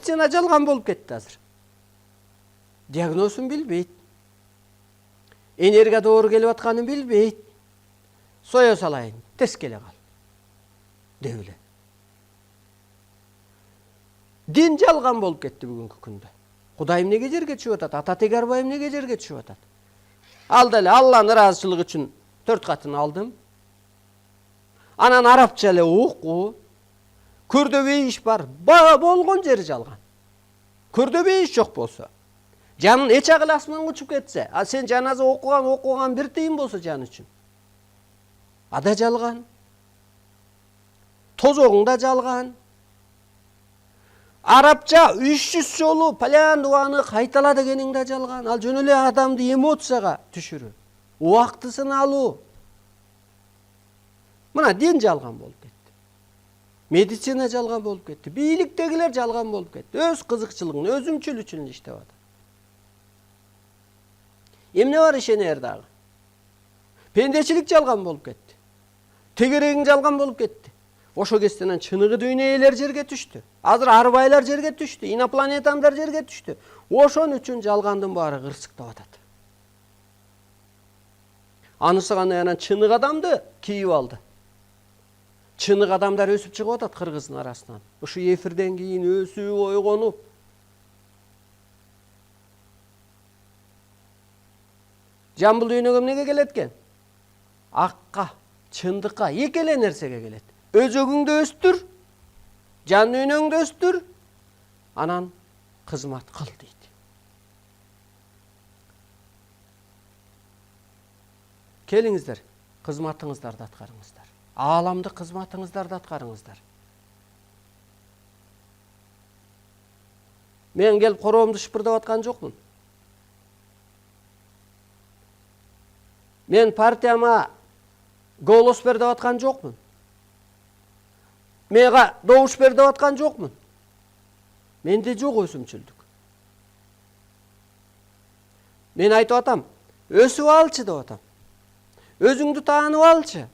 Медицина жалган болуп кетти азыр. Диагнозун билбейт. Энергия doğru келип атканын билбейт. Соя салайын, тез келе кал. Деп эле. Дин жалган болуп кетти бүгүнкү күндө. Кудай эмнеге жерге түшүп атат? Ата Тегербай эмнеге жерге түшүп атат? Ал деле Алланын ыраазычылыгы үчүн 4 катын алдым. Анан арабча эле окуу. Көрдөбөй иш бар. Болгон жери жалган. Көрдөбөй иш жок болсо. Жанын эч агыл асманга учуп кетсе, а сен жаназа окуган бир тыйын болсо жан үчүн. Ада жалган. Тозогуң да жалган. Арабча 300 жолу палян дуаны кайтала дегениң да жалган. Ал жөн эле адамды эмоцияга түшүрүү. Убактысын алуу. Мына дин жалган болуп кетти. Медицина жалган болуп кетти. Бийликтегилер жалган болуп кетти. Өз кызыкчылыгын, өзүмчүл үчүн иштеп атат. Эмне бар ишенер дагы? Пендечилик жалган болуп кетти. Тегерегиң жалган болуп кетти. Ошо кезден чыныгы дүйнөлөр жерге түштү. Азыр арбайлар жерге түштү, инопланетандар жерге түштү. Ошон үчүн жалгандын баары кырсыктап атат. Анысы кандай анан чыныгы адамды кийип алды. Чыныгы адамдар өсүп чыгып атат кыргыздын арасынан. Ушу эфирден кийин өсүп, ойгонуп. Жамбыл дүйнөгө эмнеге келет экен? Акка, чындыкка, эки эле нерсеге келет. Өзөгүңдү өстүр, жан дүйнөңдү өстүр, анан кызмат кыл дейт. Келиңиздер, кызматыңыздарды аткарыңыздар. Ааламды кызматыңыздарды аткарыңыздар. Мен келип короомду шыпырдап аткан жокмун. Мен партияма голос бер деп аткан жокмун. Мега добуш бер деп аткан жокмун. Менде жок өсүмчүлдүк. Мен айтып атам, өсүп алчы деп атам. Өзүңдү таанып алчы.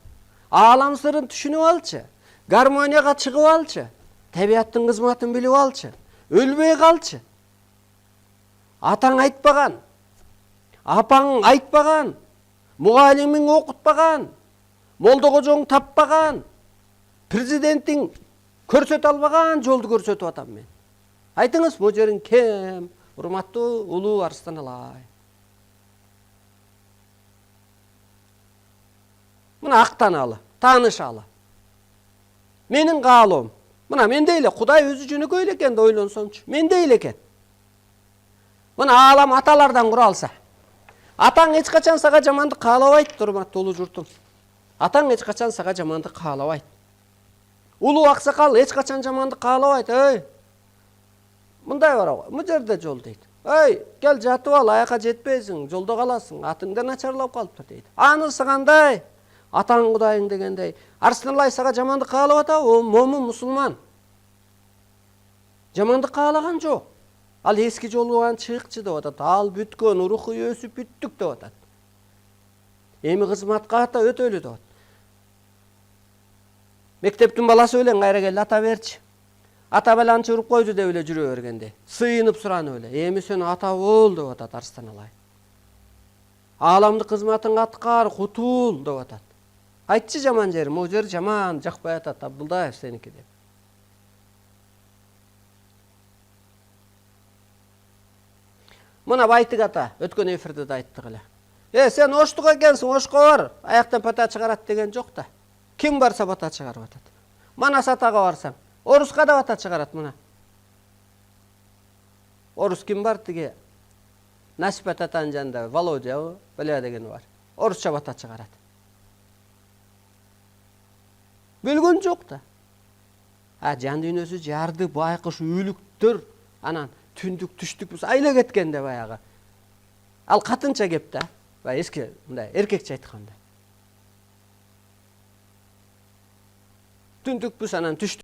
Аалам сырын түшүнүп алчы. Гармонияга чыгып алчы. Табияттын кызматын билип алчы. Өлбөй калчы. Атаң айтпаган, апаң айтпаган, мугалимиң окутпаган, молдо кожоң таппаган, президентиң көрсөтө албаган жолду көрсөтүп атам мен. Айтыңыз, бул жериң кем, урматтуу улуу Арыстан Алай. Мына актаналы, таанышалы. Менин каалоом. Мына менде эле Кудай өзү жөнөкөй эле экен да ойлонсомчу. Менде эле экен. Мына аалам аталардан куралса. Атаң эч качан сага жамандык каалабайт, урматтуу улуу журтум. Атаң эч качан сага жамандык каалабайт. Улуу аксакал эч качан жамандык каалабайт. Эй, мындай бар го, бул жерде жол дейт. Эй, кел жатып ал, аяка жетпейсиң, жолдо каласың, атың да начарлап калыптыр дейт. Анысы кандай? Атаң Кудайың дегендей. Арыстан Алай сага жамандык каалап атабы? О, момун мусулман. Жамандык каалаган жок. Ал эски жолуан чыкчы деп атат. Ал бүткөн, руху өсүп бүттүк деп атат. Эми кызматка ата өтөлү деп атат. Мектептин баласы эле кайра кел ата берчи. Ата баланчы уруп койду деп эле жүрө бергенде. Сыйынып суранып эле. Эми сен ата бол деп атат Арыстан Алай. Ааламды кызматың аткар, кутул деп атат. Айтчы жаман жери, могу жер жаман, жакпай атат Абдулдаев сеники деп. Мына Байтык ата өткөн эфирде да айттык эле. Сен оштук экенсиң, ошко бар, аяктан бата чыгарат деген жок да. Ким барса бата чыгарып атат. Манас атага барсаң, Оруска да бата чыгарат мына. Орус ким бар тиги? Насип атанын жанында Володя, Баля дегени бар. Орусча бата чыгарат. Бөлгөн жок да. Жан дүйнөсү жарды, байкуш, үлүктөр, анан түндүк, түштүк айла кеткенде баягы. Ал катынча кеп да, эски мындай эркекче айтканда. Түндүкпүз анан түштүк